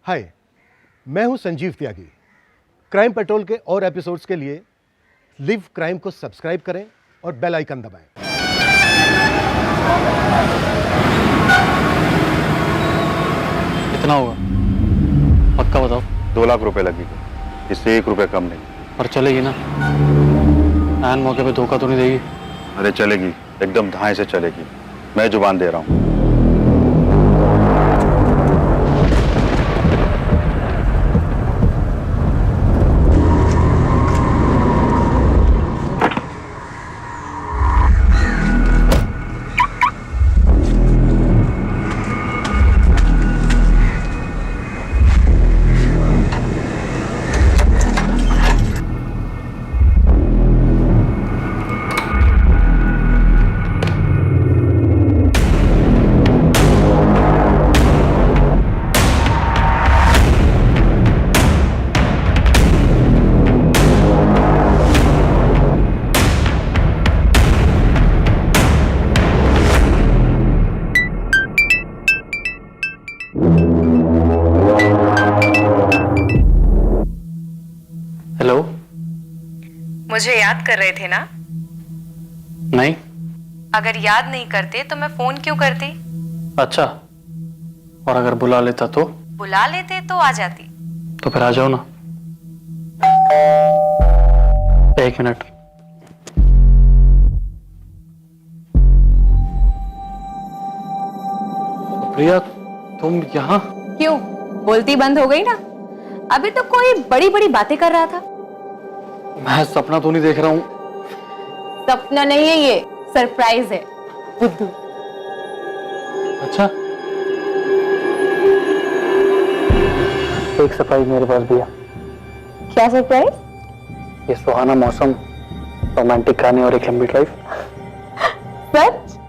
हाय, मैं हूं संजीव त्यागी। Crime petrol के और एपिसोड्स के लिए लिव क्राइम को सब्सक्राइब करें और बेल आइकन दबाएं। कितना होगा पक्का बताओ। 2 लाख रुपए लगेगी, इससे 1 रुपया कम नहीं। पर चलेगी ना? ऐन मौके पे धोखा तो नहीं देगी? अरे चलेगी, एकदम धाए से चलेगी, मैं जुबान दे रहा हूँ। हेलो, मुझे याद कर रहे थे ना? नहीं। अगर याद नहीं करते तो मैं फोन क्यों करती? अच्छा, और अगर बुला लेता तो? बुला लेते तो आ जाती। तो फिर आ जाओ ना। 1 मिनट। प्रिया, तुम यहाँ? क्यों, बोलती बंद हो गई ना? अभी तो कोई बड़ी बड़ी बातें कर रहा था। मैं सपना तो नहीं देख रहा हूँ? सपना नहीं है, ये सरप्राइज है बुद्धू। अच्छा, एक सरप्राइज मेरे पास भी है। क्या सरप्राइज? ये सुहाना मौसम, रोमांटिक गाने और एक लंबी drive. Such?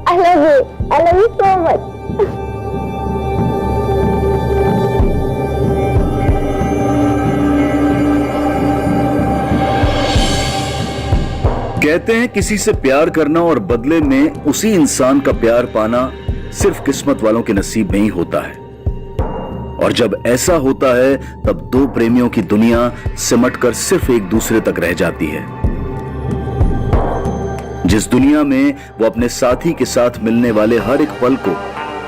I love you so much. कहते हैं किसी से प्यार करना और बदले में उसी इंसान का प्यार पाना सिर्फ किस्मत वालों के नसीब में ही होता है। और जब ऐसा होता है तब दो प्रेमियों की दुनिया सिमटकर सिर्फ एक दूसरे तक रह जाती है। जिस दुनिया में वो अपने साथी के साथ मिलने वाले हर एक पल को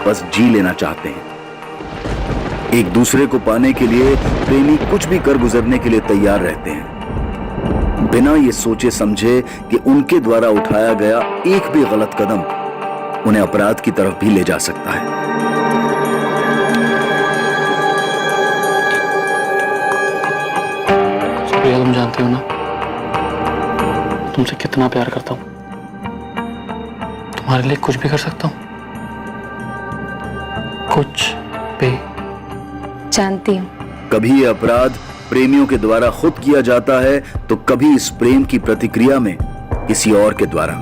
बस जी लेना चाहते हैं। एक दूसरे को पाने के लिए प्रेमी कुछ भी कर गुजरने के लिए तैयार रहते हैं, बिना ये सोचे समझे कि उनके द्वारा उठाया गया एक भी गलत कदम उन्हें अपराध की तरफ भी ले जा सकता है। प्रिया, तुम जानती हो ना, तुमसे कितना प्यार करता हूं। तुम्हारे लिए कुछ भी कर सकता हूं, कुछ भी। जानती हूँ। कभी ये अपराध प्रेमियों के द्वारा खुद किया जाता है तो कभी इस प्रेम की प्रतिक्रिया में किसी और के द्वारा,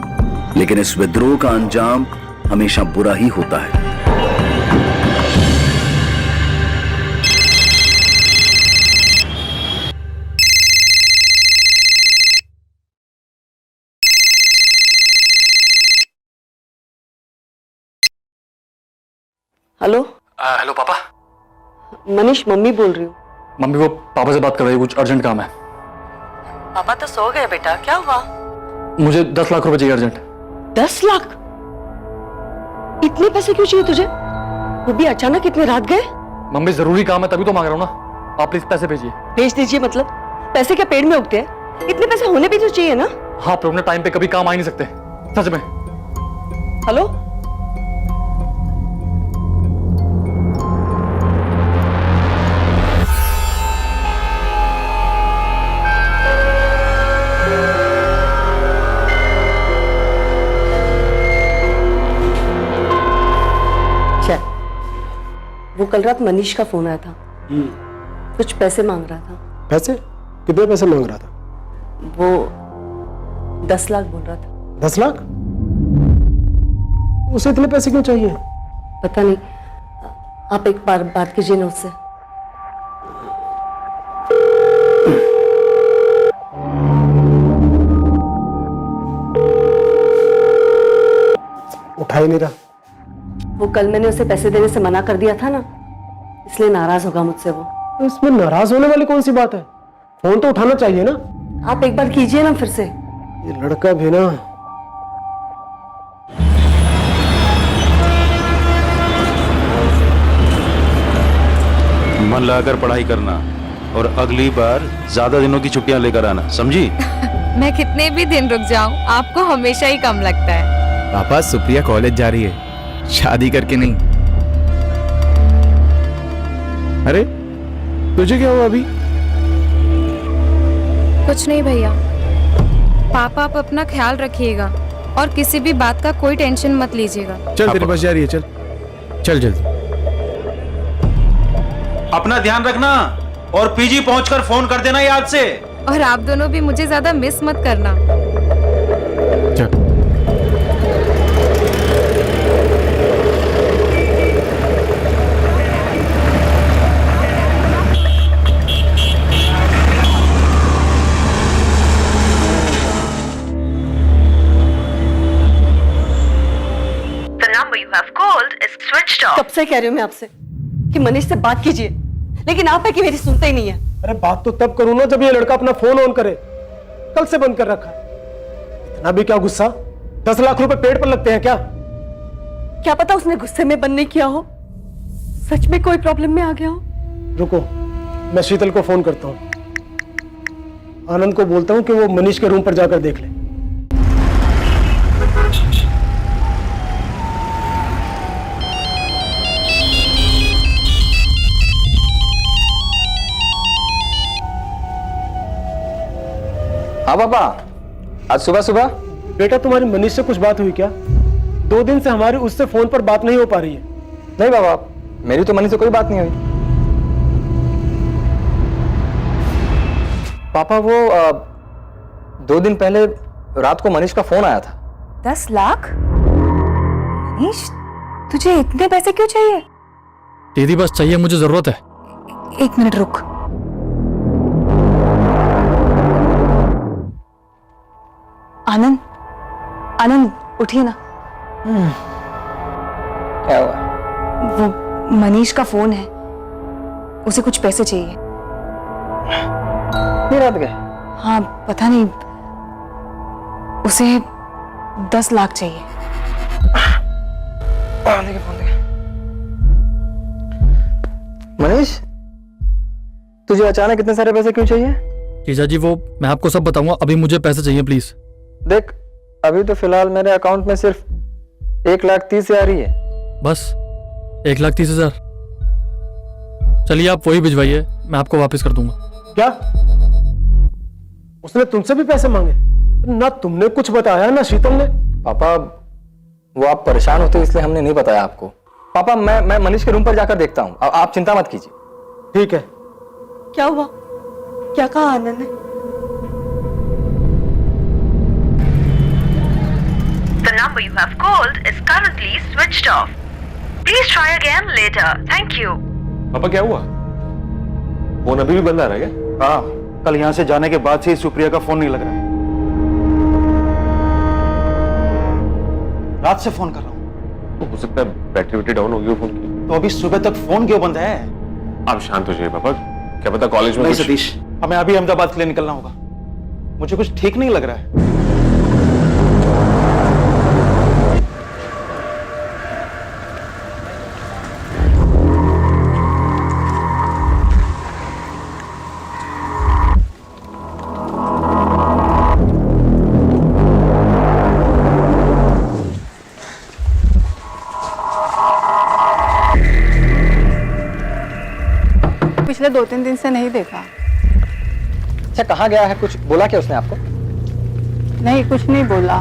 लेकिन इस विद्रोह का अंजाम हमेशा बुरा ही होता है। हेलो। हेलो पापा। मनीष, मम्मी बोल रही हूँ। मम्मी वो पापा से बात कर रही है, कुछ अर्जेंट काम है। पापा तो सो गए बेटा, क्या हुआ? मुझे 10 लाख रुपए चाहिए अर्जेंट। 10 लाख? इतने पैसे क्यों चाहिए तुझे? वो भी अचानक इतने रात गए? मम्मी जरूरी काम है तभी तो मांग रहा हूँ ना। आप प्लीज पैसे भेजिए। भेज दीजिए मतलब? पैसे क्या पेड़ में उगते हैं? इतने पैसे होने भी तो चाहिए ना। हाँ, पर अपने टाइम पे कभी काम आ ही नहीं सकते, सच में। हेलो। वो कल रात मनीष का फोन आया था, कुछ पैसे मांग रहा था। पैसे? कितने पैसे मांग रहा था? वो 10 लाख बोल रहा था। 10 लाख? उसे इतने पैसे क्यों चाहिए? पता नहीं, आप एक बार बात कीजिए ना उससे। उठा ही नहीं रहा। वो कल मैंने उसे पैसे देने से मना कर दिया था ना, इसलिए नाराज होगा मुझसे वो। तो इसमें नाराज होने वाली कौन सी बात है? फोन तो उठाना चाहिए ना। आप एक बार कीजिए ना फिर से। ये लड़का भी ना। मन लगाकर पढ़ाई करना और अगली बार ज्यादा दिनों की छुट्टियां लेकर आना, समझी? मैं कितने भी दिन रुक जाऊं आपको हमेशा ही कम लगता है। पापा, सुप्रिया कॉलेज जा रही है, शादी करके नहीं। अरे तुझे क्या हुआ अभी? कुछ नहीं भैया। पापा आप अपना ख्याल रखिएगा और किसी भी बात का कोई टेंशन मत लीजिएगा। चल तेरी बस जा रही है, चल चल जल्दी। अपना ध्यान रखना और पीजी पहुंचकर फोन कर देना याद से। और आप दोनों भी मुझे ज्यादा मिस मत करना। चल। कब से कह रही हूँ मैं आपसे कि मनीष से बात कीजिए, लेकिन आप है कि मेरी सुनते ही नहीं है। अरे बात तो तब करूँ ना जब ये लड़का अपना फोन ऑन करे। कल से बंद कर रखा है। इतना भी क्या गुस्सा? 10 लाख रुपए पेड़ पर लगते हैं क्या? क्या पता उसने गुस्से में बंद नहीं किया हो, सच में कोई प्रॉब्लम में आ गया हो। रुको, मैं शीतल को फोन करता हूँ। आनंद को बोलता हूँ कि वो मनीष के रूम पर जाकर देख ले। हाँ पापा, आज सुबह सुबह। बेटा तुम्हारी मनीष से कुछ बात हुई क्या? 2 दिन से हमारी उससे फोन पर बात नहीं हो पा रही है। नहीं बाबा, मेरी तो मनीष से कोई बात नहीं हुई। पापा वो 2 दिन पहले रात को मनीष का फोन आया था। 10 लाख? मनीष, तुझे इतने पैसे क्यों चाहिए? दीदी बस चाहिए, मुझे जरूरत है। 1 मिनट रुक। आनंद, आनंद उठिए ना। क्या हुआ? वो मनीष का फोन है, उसे कुछ पैसे चाहिए। नहीं रात गए? हाँ पता नहीं, उसे 10 लाख चाहिए। फोन देखिए। मनीष, तुझे अचानक इतने सारे पैसे क्यों चाहिए? जीजा जी वो मैं आपको सब बताऊंगा, अभी मुझे पैसे चाहिए प्लीज। देख, अभी तो फिलहाल मेरे अकाउंट में सिर्फ 1,30,000 आ रही है। बस 1,30,000? चलिए आप वही भिजवाइए, मैं आपको वापस कर दूंगा। क्या उसने तुमसे भी पैसे मांगे? ना तुमने कुछ बताया ना शीतल ने। पापा वो आप परेशान होते इसलिए हमने नहीं बताया आपको। पापा मैं मनीष के रूम पर जाकर देखता हूँ, आप चिंता मत कीजिए। ठीक है। क्या हुआ? क्या कहा आनंद ने? The number you have called is currently switched off. Please try again later. Thank you. पापा क्या हुआ? फोन अभी भी बंद आ रहा है क्या? हाँ, कल यहाँ से जाने के बाद से सुप्रिया का फोन नहीं लग रहा है। रात से फोन कर रहा हूँ। तो हो सकता है बैटरी डाउन हो गई फोन की। तो अभी सुबह तक फोन क्यों बंद है? आप शांत हो जाइए पापा, क्या पता कॉलेज में नहीं कुछ... सतीश, हमें अभी अहमदाबाद के लिए निकलना होगा। मुझे कुछ ठीक नहीं लग रहा है। पिछले 2-3 दिन से नहीं देखा। अच्छा कहाँ गया है? कुछ बोला क्या उसने आपको? नहीं, कुछ नहीं बोला।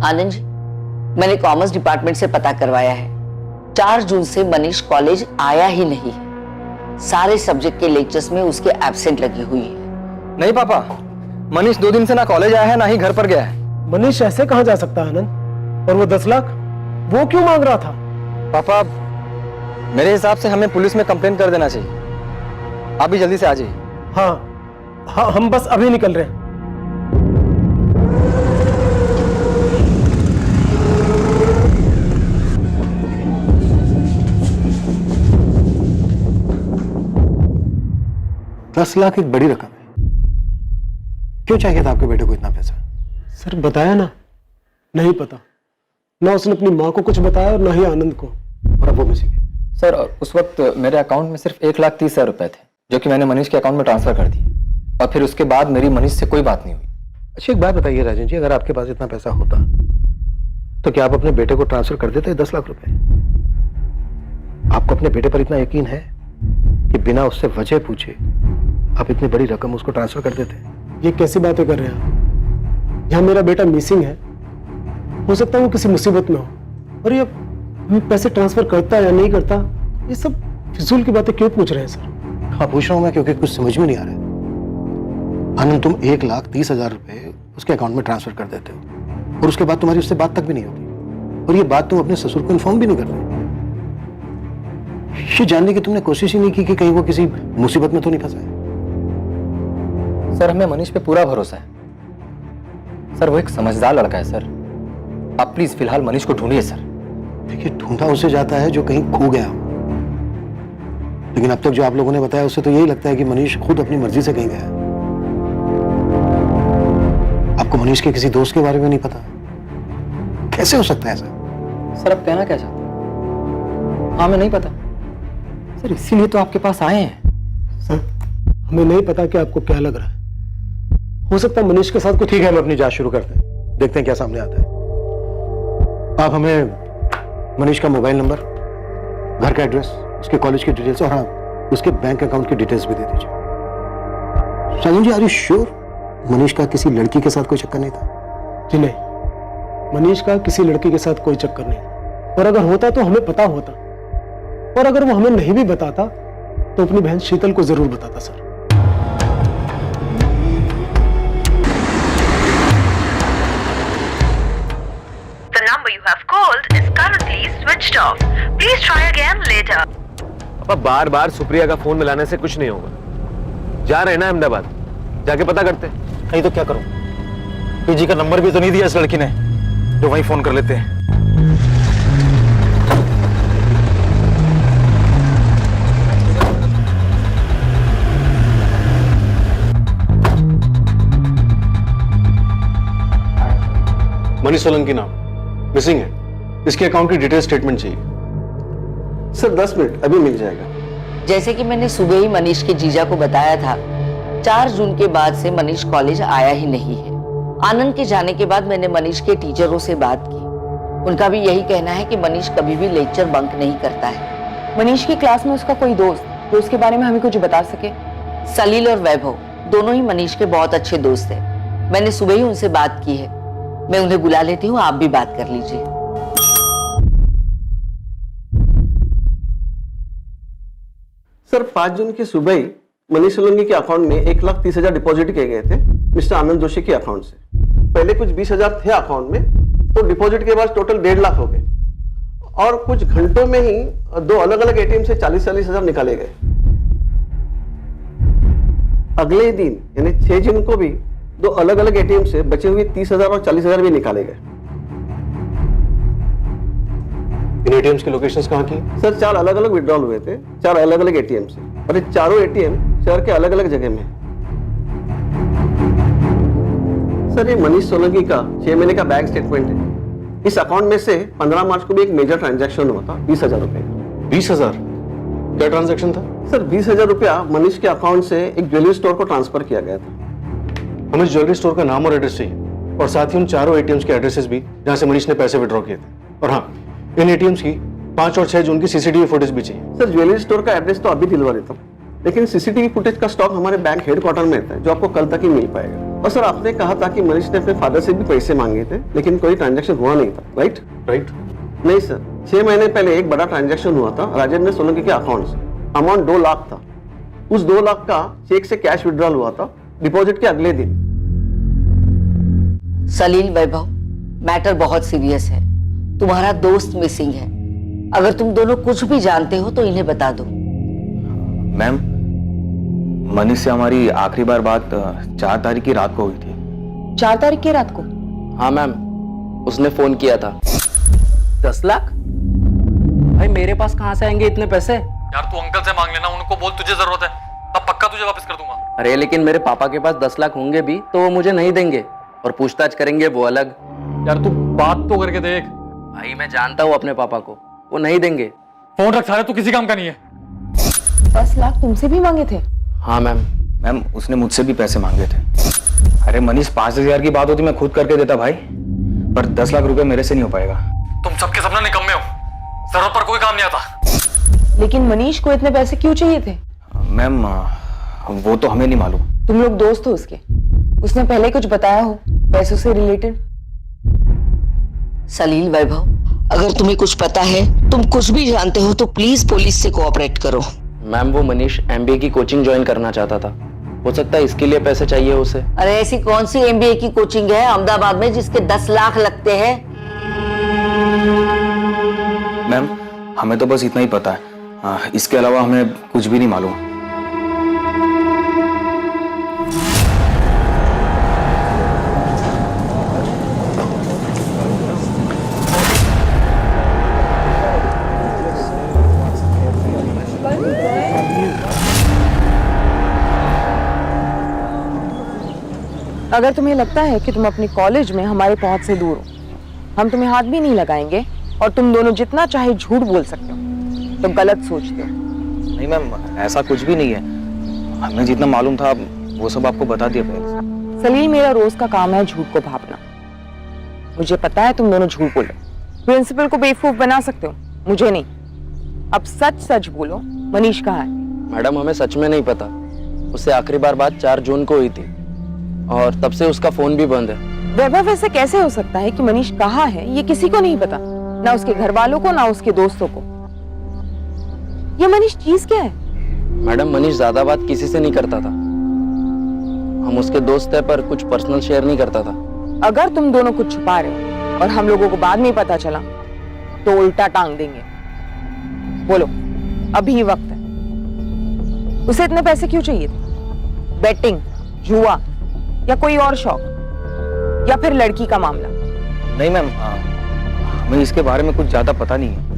आनंद जी, मैंने कॉमर्स डिपार्टमेंट से पता करवाया है, 4 जून से मनीष कॉलेज आया ही नहीं है। सारे सब्जेक्ट के लेक्चर्स में उसके एब्सेंट लगी हुई है। नहीं पापा, मनीष 2 दिन से ना कॉलेज आया है ना ही घर पर गया है। मनीष ऐसे कहाँ जा सकता है आनंद? और वो 10 लाख वो क्यों मांग रहा था? पापा, मेरे हिसाब से हमें पुलिस में कंप्लेंट कर देना चाहिए। आप भी जल्दी से आ जाइए। हाँ, हम बस अभी निकल रहे हैं। दस लाख एक बड़ी रकम है। क्यों चाहिए था आपके बेटे को इतना पैसा? सर बताया ना, नहीं पता। ना उसने अपनी माँ को कुछ बताया और ना ही आनंद को। और अब वो मिसिंग है। सर, उस वक्त मेरे अकाउंट में सिर्फ 1,30,000 रुपए थे, जो कि मैंने मनीष के अकाउंट में ट्रांसफर कर दिए, और फिर उसके बाद मेरी मनीष से कोई बात नहीं हुई। अच्छा एक बात बताइए राजन जी, अगर आपके पास इतना पैसा होता तो क्या आप अपने बेटे को ट्रांसफर कर देते 10 लाख रुपए? आपको अपने बेटे पर इतना यकीन है कि बिना उससे वजह पूछे आप इतनी बड़ी रकम उसको ट्रांसफर कर देते? ये कैसी बातें कर रहे हैं आप? यहाँ मेरा बेटा मिसिंग है, हो सकता है वो किसी मुसीबत में हो, और ये पैसे ट्रांसफर करता है या नहीं करता, ये सब फिजूल की बातें क्यों पूछ रहे हैं सर? हाँ पूछ रहा हूं मैं, क्योंकि कुछ समझ में नहीं आ रहा है। आनंद, तुम 1,30,000 रुपए उसके अकाउंट में ट्रांसफर कर देते हो और उसके बाद तुम्हारी उससे बात तक भी नहीं होती, और ये बात तुम अपने ससुर को इन्फॉर्म भी नहीं कर रहे। ये जानने की तुमने कोशिश ही नहीं की कि कहीं वो किसी मुसीबत में तो नहीं फंसा है। सर, हमें मनीष पे पूरा भरोसा है। सर, वो एक समझदार लड़का है सर। आप प्लीज फिलहाल मनीष को ढूंढिए सर। देखिए, ढूंढा उसे जाता है जो कहीं खो गया हो, लेकिन अब तक जो आप लोगों ने बताया उससे तो यही लगता है कि मनीष खुद अपनी मर्जी से कहीं गया। आपको मनीष के किसी दोस्त के बारे में नहीं पता? कैसे हो सकता है ऐसा? सर, आप कहना क्या चाहते हैं? हाँ, हमें नहीं पता सर, इसीलिए तो आपके पास आए हैं। सर, हमें नहीं पता कि आपको क्या लग रहा है। हो सकता है मनीष के साथ कुछ। ठीक है, हम अपनी जांच शुरू करते हैं, देखते हैं क्या सामने आता है। आप हमें मनीष का मोबाइल नंबर, घर का एड्रेस, उसके कॉलेज की डिटेल्स और हाँ उसके बैंक अकाउंट की डिटेल्स भी दे दीजिए। Rajan ji, are you sure Manish का किसी लड़की के साथ कोई चक्कर नहीं था? जी नहीं, मनीष का किसी लड़की के साथ कोई चक्कर नहीं, और अगर होता तो हमें पता होता, और अगर वो हमें नहीं भी बताता तो अपनी बहन शीतल को जरूर बताता sir. The number you have called is currently switched off. Please try again later. पापा, बार बार सुप्रिया का फोन मिलाने से कुछ नहीं होगा। जा रहे हैं ना अहमदाबाद, जाके पता करते हैं। नहीं तो क्या करूं? पीजी का नंबर भी तो नहीं दिया इस लड़की ने, जो वहीं फोन कर लेते हैं। मनीष सोलंकी नाम, मिसिंग है। इसके अकाउंट की डिटेल स्टेटमेंट चाहिए। सर 10 मिनट, अभी मिल जाएगा। जैसे कि मैंने सुबह ही मनीष के जीजा को बताया था, 4 जून के बाद से मनीष कॉलेज आया ही नहीं है। आनंद के जाने के बाद मैंने मनीष के टीचरों से बात की, उनका भी यही कहना है कि मनीष कभी भी लेक्चर बंक नहीं करता है। मनीष की क्लास में उसका कोई दोस्त जो उसके बारे में हमें कुछ बता सके? सलील और वैभव दोनों ही मनीष के बहुत अच्छे दोस्त हैं। मैंने सुबह ही उनसे बात की है, मैं उन्हें बुला लेती हूँ, आप भी बात कर लीजिए। सर 5 जून की सुबह ही मनीष सोलंकी के अकाउंट में 1,30,000 डिपॉजिट किए गए थे मिस्टर आनंद जोशी के अकाउंट से। पहले कुछ 20,000 थे अकाउंट में, तो डिपॉजिट के बाद टोटल 1.5 लाख हो गए, और कुछ घंटों में ही 2 अलग अलग एटीएम से 40,000 निकाले गए। अगले दिन यानी 6 जून को भी 2 अलग अलग एटीएम से बचे हुए 30,000 और 40,000 भी निकाले गए। इन एटीएम्स की लोकेशंस कहाँ की? सर 4 अलग अलग विड्रॉल हुए थे, 4 अलग अलग एटीएम से, और ये चारों एटीएम शहर के अलग अलग जगह में। सर ये मनीष सोलंकी का 6 महीने का बैंक स्टेटमेंट है। इस अकाउंट में से 15 मार्च को भी एक मेजर ट्रांजैक्शन हुआ था 20,000 रुपए का। 20,000? क्या ट्रांजैक्शन था? सर 20,000 रुपया मनीष के अकाउंट से एक ज्वेलरी स्टोर को ट्रांसफर किया गया था। हमें ज्वेलरी स्टोर का नाम और एड्रेस चाहिए, और साथ ही उन चारों एटीएम्स के एड्रेसेस भी जहां से मनीष ने पैसे विड्रॉ किए थे। और हाँ, इन एटीएम्स की 5 और 6 जून की सीसीटीवी फुटेज भी चाहिए। सर ज्वेलरी स्टोर का एड्रेस तो अभी दिलवा देता हूँ, लेकिन सीसीटीवी फुटेज का स्टॉक हमारे बैंक हेडक्वार्टर में रहता है, जो आपको कल तक ही मिल पाएगा। और सर आपने कहा था कि मनीष ने अपने फादर से भी पैसे मांगे थे, लेकिन कोई ट्रांजैक्शन हुआ नहीं था, राइट? नहीं सर, 6 महीने पहले एक बड़ा ट्रांजैक्शन हुआ था राजेंद्र सोलंकी के अकाउंट से। अमाउंट 2 लाख था। उस 2 लाख का चेक से कैश विड्रॉल हुआ था डिपॉजिट के अगले दिन। सलील, वैभव, मैटर बहुत सीरियस है। तुम्हारा दोस्त मिसिंग है। अगर तुम दोनों कुछ भी जानते हो तो इन्हें बता दो। मैम, मनीष से हमारी आखिरी बार बात 4 तारीख की रात को हुई थी। 4 तारीख की रात को? हाँ मैम, उसने फोन किया था। 10 लाख? भाई मेरे पास कहाँ से आएंगे इतने पैसे? यार तू अंकल से मांग लेना, उनको बोल तुझे जरूरत है, तब पक्का तुझे वापस कर दूंगा। अरे लेकिन मेरे पापा के पास 10 लाख होंगे भी तो वो मुझे नहीं देंगे, और पूछताछ करेंगे वो अलग। यार तू बात तो करके देख। भाई मैं जानता हूँ अपने पापा को, वो नहीं देंगे। फोन रख, सारे तू किसी काम का नहीं है। 10 लाख तुमसे भी मांगे थे? हाँ मैम। मैम, उसने मुझसे भी पैसे मांगे थे। अरे मनीष, 5,000 की बात होती मैं खुद करके देता भाई, पर 10 लाख रुपए मेरे से नहीं हो पाएगा। तुम सबके सपना निकम्मे हो, जरूरत पर कोई काम नहीं आता। लेकिन मनीष को इतने पैसे क्यों चाहिए थे? मैम, वो तो हमें नहीं मालूम। तुम लोग दोस्त हो उसके? उसने पहले कुछ बताया हो पैसों से रिलेटेड? सलील, वैभव, अगर तुम्हें कुछ पता है, तुम कुछ भी जानते हो तो प्लीज पुलिस से कोऑपरेट करो। मैम, वो मनीष MBA की कोचिंग ज्वाइन करना चाहता था, हो सकता है इसके लिए पैसे चाहिए उसे। अरे ऐसी कौन सी MBA की कोचिंग है अहमदाबाद में जिसके 10 लाख लगते हैं? मैम, हमें तो बस इतना ही पता है, इसके अलावा हमें कुछ भी नहीं मालूम। अगर तुम्हें लगता है कि तुम अपनी कॉलेज में हमारे पहुंच से दूर हो, हम तुम्हें हाथ भी नहीं लगाएंगे और तुम दोनों जितना चाहे झूठ बोल सकते हो, तो गलत सोचते हो। नहीं मैम, ऐसा कुछ भी नहीं है, हमें जितना मालूम था वो सब आपको बता दिया पहले से। सलील, मेरा रोज का काम है झूठ को भापना। मुझे पता है तुम दोनों झूठ बोल रहे हो, प्रिंसिपल को बेवकूफ बना सकते हो, मुझे नहीं। अब सच सच बोलो, मनीष कहाँ है? मैडम, हमें सच में नहीं पता। उससे आखिरी बार बात 4 जून को हुई थी और तब से उसका फोन भी बंद है। वैभव, ऐसे कैसे हो सकता है कि मनीष कहाँ है ये किसी को नहीं पता, ना उसके घर वालों को ना उसके दोस्तों को? ये मनीष चीज क्या है? मैडम, मनीष ज्यादा बात किसी से नहीं करता था, हम उसके दोस्त है, पर कुछ पर्सनल शेयर नहीं करता था। अगर तुम दोनों कुछ छुपा रहे हो और हम लोगों को बाद में पता चला तो उल्टा टांग देंगे। बोलो, अभी वक्त है। उसे इतने पैसे क्यों चाहिए थे? बैटिंग, जुआ या कोई और शौक, या फिर लड़की का मामला? नहीं मैम, हमें इसके बारे में कुछ ज्यादा पता नहीं है।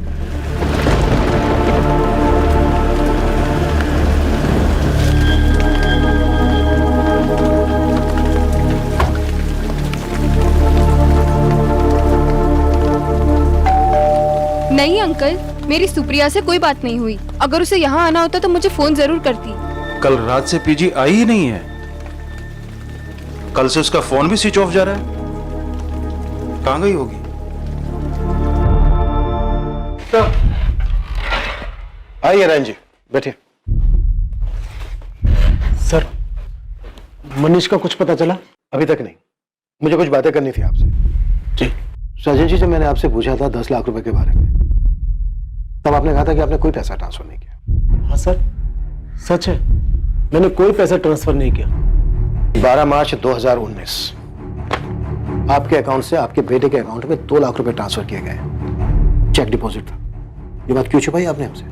नहीं अंकल, मेरी सुप्रिया से कोई बात नहीं हुई। अगर उसे यहाँ आना होता तो मुझे फोन जरूर करती। कल रात से पीजी आई ही नहीं है, कल से उसका फोन भी स्विच ऑफ जा रहा है। कहां गई होगी? आइए रायन जी, बैठिए। सर, मनीष का कुछ पता चला? अभी तक नहीं, मुझे कुछ बातें करनी थी आपसे। जी। साजन जी, जब मैंने आपसे पूछा था 10 लाख रुपए के बारे में, तब आपने कहा था कि आपने कोई पैसा ट्रांसफर नहीं किया। हाँ सर, सच है, मैंने कोई पैसा ट्रांसफर नहीं किया। 12 मार्च 2019 आपके अकाउंट से आपके बेटे के अकाउंट में 2 लाख रुपए ट्रांसफर किए गए, चेक डिपॉजिट था। ये बात क्यों छुपाई आपने हमसे?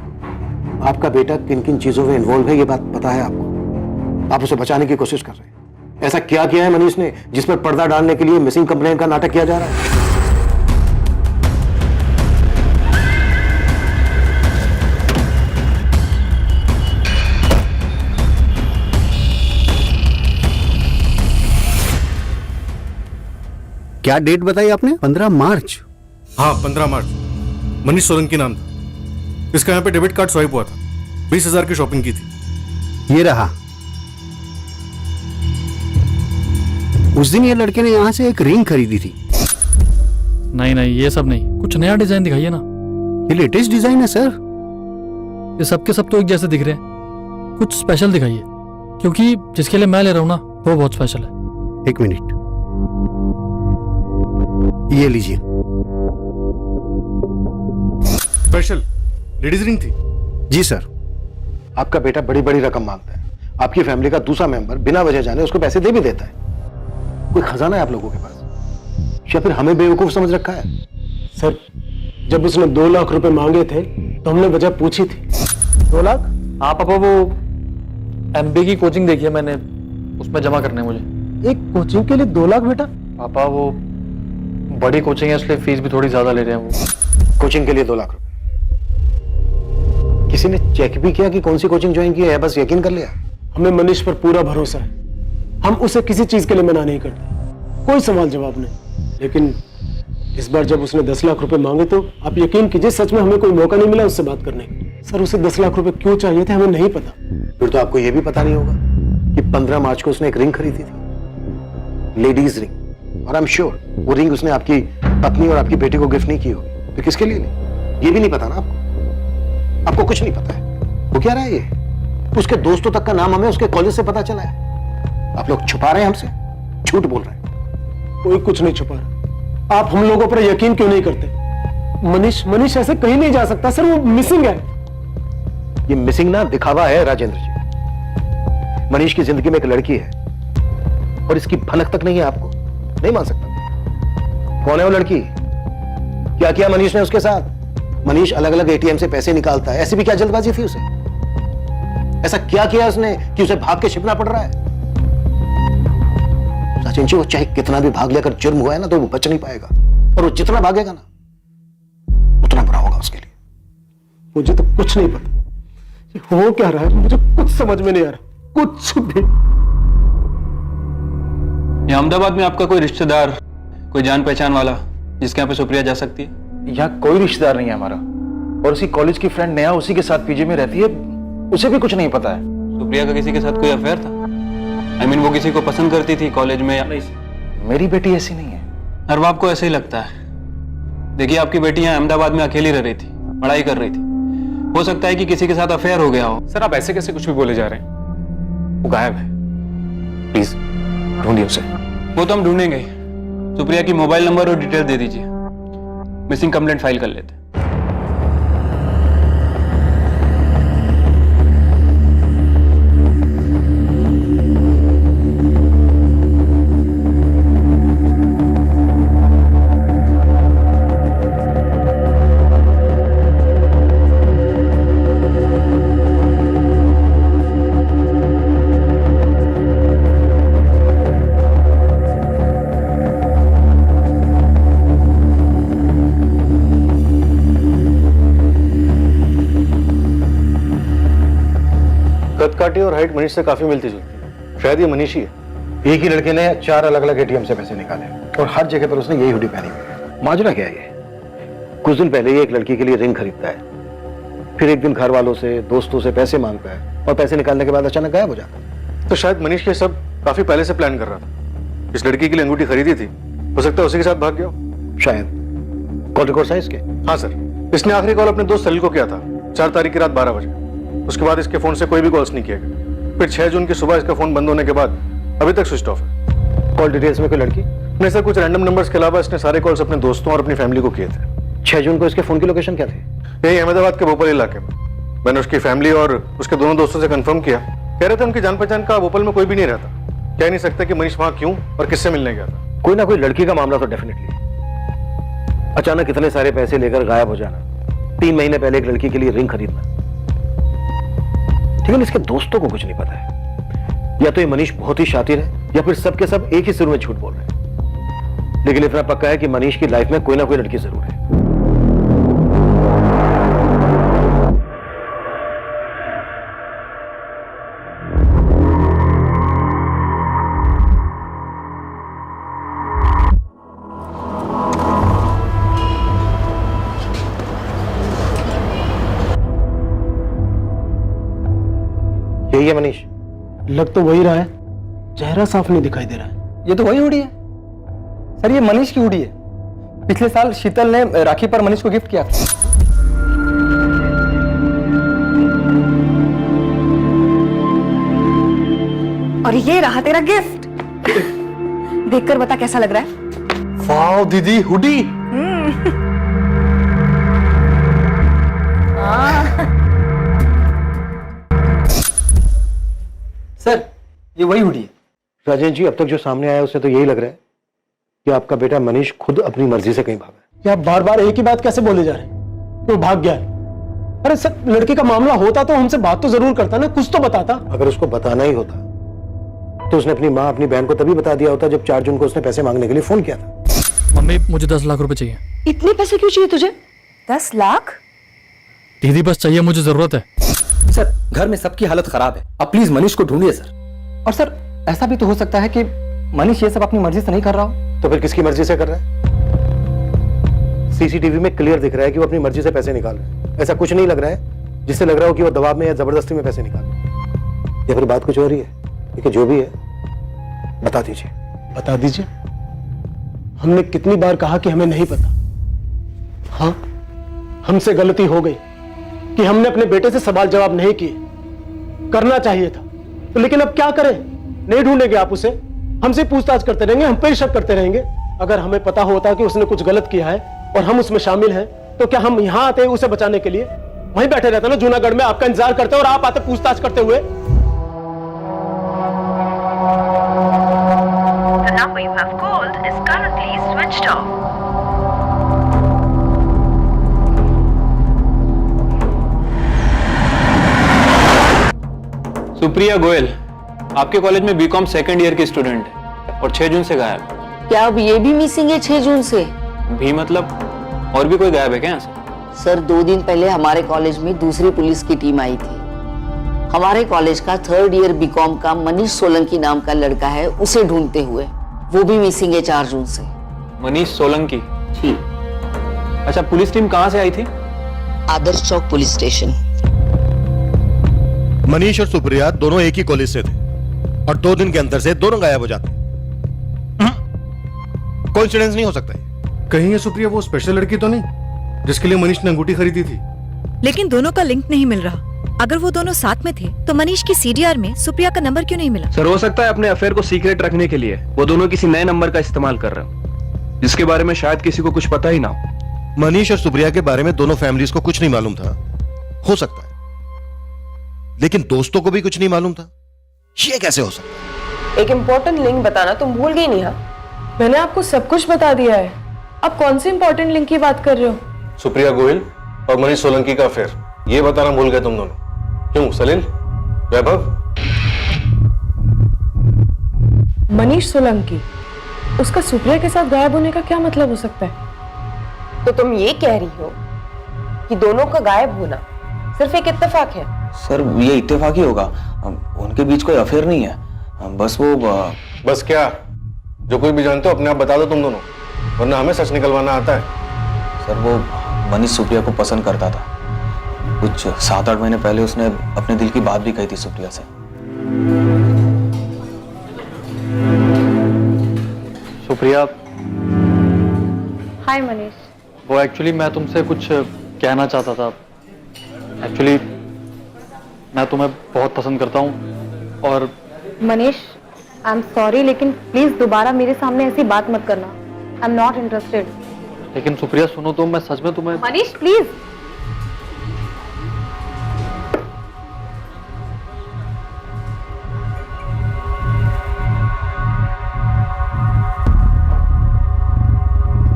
आपका बेटा किन किन चीजों में इन्वॉल्व है ये बात पता है आपको, आप उसे बचाने की कोशिश कर रहे हैं। ऐसा क्या किया है मनीष ने जिस पर पर्दा डालने के लिए मिसिंग कंप्लेंट का नाटक किया जा रहा है? क्या डेट बताई आपने? 15 मार्च? हाँ, 15 मार्च। मनीष सोलंकी नाम था। इसका यहाँ पे डेबिट कार्ड स्वाइप हुआ था, 20,000 की शॉपिंग की थी। ये रहा। उस दिन ये लड़के ने यहाँ से एक रिंग खरीदी थी। नहीं नहीं, ये सब नहीं, कुछ नया डिजाइन दिखाइए ना। ये लेटेस्ट डिजाइन है सर। ये सब के सब तो एक जैसे दिख रहे हैं, कुछ स्पेशल दिखाइए, क्योंकि जिसके लिए मैं ले रहा हूँ ना वो बहुत स्पेशल है। एक मिनट, ये लीजिए। स्पेशल लेडीज रिंग थी? जी सर। आपका बेटा बड़ी बड़ी रकम मांगता है, आपकी फैमिली का दूसरा मेंबर बिना वजह जाने उसको पैसे दे भी देता है। कोई खजाना है आप लोगों के पास, या फिर हमें बेवकूफ समझ रखा है? सर, जब उसने 2 लाख रुपए मांगे थे तो हमने वजह पूछी थी। 2 लाख? हाँ पापा, वो MBA की कोचिंग देखी है मैंने, उसमें जमा करने हैं मुझे। एक कोचिंग के लिए 2 लाख बेटा? पापा वो बड़ी कोचिंग है, इसलिए फीस भी थोड़ी ज्यादा ले रहे हैं वो। कोचिंग के लिए 2 लाख रुपए? किसी ने चेक भी किया कि कौन सी कोचिंग ज्वाइन की है, बस यकीन कर लिया? हमें मनीष पर पूरा भरोसा है, हम उसे किसी चीज के लिए मना नहीं करते, कोई सवाल जवाब नहीं। लेकिन इस बार जब उसने 10 लाख रुपए मांगे तो आप यकीन कीजिए सच में हमें कोई मौका नहीं मिला उससे बात करने का। सर उसे 10 लाख रुपए क्यों चाहिए थे हमें नहीं पता। फिर तो आपको यह भी पता नहीं होगा कि 15 मार्च को उसने एक रिंग खरीदी थी, लेडीज रिंग, और आई एम श्योर वो रिंग उसने आपकी पत्नी और आपकी बेटी को गिफ्ट नहीं की होगी। तो किसके लिए ली? ये भी नहीं पता ना आपको? आपको कुछ नहीं पता है। वो क्या रहा है ये? उसके दोस्तों तक का नाम हमें उसके कॉलेज से पता चला है। आप लोग छुपा रहे हैं हमसे, झूठ बोल रहे हैं। कोई कुछ नहीं छुपा रहा। आप हम लोगों पर यकीन क्यों नहीं करते? मनीष ऐसे कहीं नहीं जा सकता सर, वो मिसिंग है। ये मिसिंग ना दिखावा है राजेंद्र जी। मनीष की जिंदगी में एक लड़की है और इसकी भनक तक नहीं है, आपको नहीं मान सकता। कौन है वो लड़की? क्या किया मनीष ने उसके साथ? मनीष अलग अलग ATM से पैसे निकालता है, ऐसी भी क्या जल्दबाजी थी उसे? ऐसा क्या किया उसने कि उसे भाग के छिपना पड़ रहा है? राजेंद्र जी वो चाहे कितना भी भाग ले, अगर जुर्म हुआ है ना तो वो बच नहीं पाएगा, और वो जितना भागेगा ना उतना बुरा होगा उसके लिए। मुझे तो कुछ नहीं पता ये हो क्या रहा है, मुझे कुछ समझ में नहीं आ रहा, कुछ भी। अहमदाबाद में आपका कोई रिश्तेदार, कोई जान पहचान वाला जिसके यहाँ पे सुप्रिया जा सकती है? यहाँ कोई रिश्तेदार नहीं है हमारा, और उसी कॉलेज की फ्रेंड नेहा उसी के साथ पीजी में रहती है, उसे भी कुछ नहीं पता है। सुप्रिया का किसी के साथ कोई अफेयर था? I mean, वो किसी को पसंद करती थी कॉलेज में या नहीं? मेरी बेटी ऐसी नहीं है। हर बाप को ऐसे ही लगता है। देखिए आपकी बेटी यहाँ अहमदाबाद में अकेली रह रही थी, पढ़ाई कर रही थी, हो सकता है कि किसी के साथ अफेयर हो गया हो। सर आप ऐसे कैसे कुछ भी बोले जा रहे हैं? वो गायब है, प्लीज ढूंढिए उसे। वो तो हम ढूंढेंगे ही। सुप्रिया की मोबाइल नंबर और डिटेल दे दीजिए, मिसिंग कंप्लेंट फाइल कर लेते। कदकाठी और हाइट मनीष से काफी मिलती जुलती है, शायद ये मनीष ही है। एक ही लड़के ने 4 अलग अलग ATM से पैसे निकाले और हर जगह पर उसने यही हुडी पहनी हुई है। माजरा क्या है ये? कुछ दिन पहले ही एक लड़की के लिए रिंग खरीदता है, फिर एक दिन घर वालों से दोस्तों से पैसे मांगता है, और पैसे निकालने के बाद अचानक गायब हो जाता है। तो शायद मनीष ये सब काफी पहले से प्लान कर रहा था। इस लड़की के लिए अंगूठी खरीदी थी, हो सकता है उसी के साथ भाग गया हो। शायद। कॉल रिकॉर्ड साइज के? हाँ सर, इसने आखिरी कॉल अपने दोस्त सलील को किया था 4 तारीख की रात 12 बजे। उसके बाद इसके फोन से कोई भी कॉल्स नहीं किया गया। फिर 6 जून की सुबह इसका फोन बंद होने के बाद अभी तक स्विच ऑफ है। कॉल डिटेल्स में कोई लड़की? नहीं सर, कुछ रैंडम नंबर्स के अलावा इसने सारे कॉल्स अपने दोस्तों और अपनी फैमिली को किए थे। 6 जून को इसके फोन की लोकेशन क्या थी? यही अहमदाबाद के भोपाल इलाके में। मैंने उसकी फैमिली और उसके दोनों दोस्तों से कंफर्म किया, कह रहे थे उनकी जान पहचान का भोपाल में कोई भी नहीं रहता। कह नहीं सकता कि मनीष वहां क्यों और किससे मिलने गया था। कोई ना कोई लड़की का मामला तो डेफिनेटली। अचानक इतने सारे पैसे लेकर गायब हो जाना, 3 महीने पहले एक लड़की के लिए रिंग खरीदना। लेकिन इसके दोस्तों को कुछ नहीं पता है। या तो ये मनीष बहुत ही शातिर है, या फिर सब के सब एक ही सुर में झूठ बोल रहे हैं। लेकिन इतना पक्का है कि मनीष की लाइफ में कोई ना कोई लड़की जरूर है। यही है मनीष? लग तो वही रहा है, चेहरा साफ नहीं दिखाई दे रहा है। ये तो वही हुडी है सर, ये मनीष की हुडी है। पिछले साल शीतल ने राखी पर मनीष को गिफ्ट किया था। और ये रहा तेरा गिफ्ट। देखकर बता कैसा लग रहा है? वाओ दीदी, हुडी। सर ये वही हुडी है। राजेंद्र जी अब तक जो सामने आया उससे तो यही लग रहा है कि आपका बेटा मनीष खुद अपनी मर्जी से कहीं भागा है। कि आप बार बार एक ही बात कैसे बोले जा रहे हैं कि वो भाग गया है? अरे सर, लड़की का मामला होता तो हमसे बात तो जरूर करता ना, कुछ तो बताता। अगर उसको बताना ही होता तो उसने अपनी माँ अपनी बहन को तभी बता दिया होता जब 4 जून को उसने पैसे मांगने के लिए फोन किया था। मम्मी मुझे 10 लाख रुपए चाहिए। इतने पैसे क्यों चाहिए तुझे? 10 लाख? दीदी बस चाहिए, मुझे जरूरत है। सर घर में सबकी हालत खराब है, अब प्लीज मनीष को ढूंढिए सर। और सर ऐसा भी तो हो सकता है कि मनीष ये सब अपनी मर्जी से नहीं कर रहा हो। तो फिर किसकी मर्जी से कर रहा है? सीसीटीवी में क्लियर दिख रहा है कि वो अपनी मर्जी से पैसे निकाल रहे हैं। ऐसा कुछ नहीं लग रहा है जिससे लग रहा हो कि वो दबाव में या जबरदस्ती में पैसे निकाल रहे हैं, या फिर बात कुछ हो रही है। ठीक है, जो भी है बता दीजिए। बता दीजिए? हमने कितनी बार कहा कि हमें नहीं पता। हाँ, हमसे गलती हो गई कि हमने अपने बेटे से सवाल जवाब नहीं किए, करना चाहिए था। तो लेकिन अब क्या करें? नहीं ढूंढेंगे आप उसे, हमसे पूछताछ करते रहेंगे, हम पे ही शक करते रहेंगे। अगर हमें पता होता कि उसने कुछ गलत किया है और हम उसमें शामिल हैं, तो क्या हम यहां आते उसे बचाने के लिए? वहीं बैठे रहते ना जूनागढ़ में, आपका इंतजार करते और आप आते पूछताछ करते हुए। The number you have called is currently switched off. Supriya Goyal आपके कॉलेज में बीकॉम सेकंड ईयर की स्टूडेंट है और 6 जून से गायब। क्या अब ये भी मिसिंग है 6 जून से? भी मतलब और भी कोई गायब है क्या यहाँ से? सर 2 दिन पहले हमारे कॉलेज में दूसरी पुलिस की टीम आई थी। हमारे कॉलेज का 3rd ईयर बीकॉम का मनीष सोलंकी नाम का लड़का है, उसे ढूंढते हुए। वो भी मिसिंग है 4 जून से। मनीष सोलंकी? जी। अच्छा, पुलिस टीम कहाँ से आई थी? आदर्श चौक पुलिस स्टेशन। मनीष और सुप्रिया दोनों एक ही कॉलेज से थे और 2 दिन के अंतर से दोनों गायब हो जाते। कोइंसिडेंस नहीं हो सकता है। कहीं ये सुप्रिया वो स्पेशल लड़की तो नहीं जिसके लिए मनीष ने अंगूठी खरीदी थी? लेकिन दोनों का लिंक नहीं मिल रहा। अगर वो दोनों साथ में थे तो मनीष की सीडीआर में सुप्रिया का नंबर क्यों नहीं मिला? सर हो सकता है अपने अफेयर को सीक्रेट रखने के लिए वो दोनों किसी नए नंबर का इस्तेमाल कर रहे हो, जिसके बारे में शायद किसी को कुछ पता ही ना हो। मनीष और सुप्रिया के बारे में दोनों फैमिलीज को कुछ नहीं मालूम था, हो सकता है, लेकिन दोस्तों को भी कुछ नहीं मालूम था। ये कैसे हो सकता है? एक इम्पोर्टेंट लिंक बताना तुम भूल गई नेहा। मैंने आपको सब कुछ बता दिया है, आप कौन सी इम्पोर्टेंट लिंक की बात कर रहे हो? सुप्रिया गोयल और मनीष सोलंकी का अफेयर, ये बताना भूल गए तुम दोनों। क्यों सलील, वैभव? मनीष सोलंकी, उसका सुप्रिया के साथ गायब होने का क्या मतलब हो सकता है? तो तुम ये कह रही हो कि दोनों का गायब होना सिर्फ एक इत्तेफाक है? सर ये इत्तेफाक ही होगा, उनके बीच कोई अफेयर नहीं है, बस वो बस क्या? जो कोई भी जानते हो अपने आप बता दो तुम दोनों, वरना हमें सच निकलवाना आता है। सर वो मनीष सुप्रिया को पसंद करता था। कुछ 7-8 महीने पहले उसने अपने दिल की बात भी कही थी सुप्रिया से। सुप्रिया, हाय मनीष। वो एक्चुअली मैं तुमसे कुछ कहना चाहता था। एक्चुअली मैं तुम्हें बहुत पसंद करता हूँ और मनीष, आई एम सॉरी, लेकिन प्लीज दोबारा मेरे सामने ऐसी बात मत करना। I am not interested. लेकिन सुप्रिया सुनो तो, मैं सच में तुम्हें। मनीष प्लीज।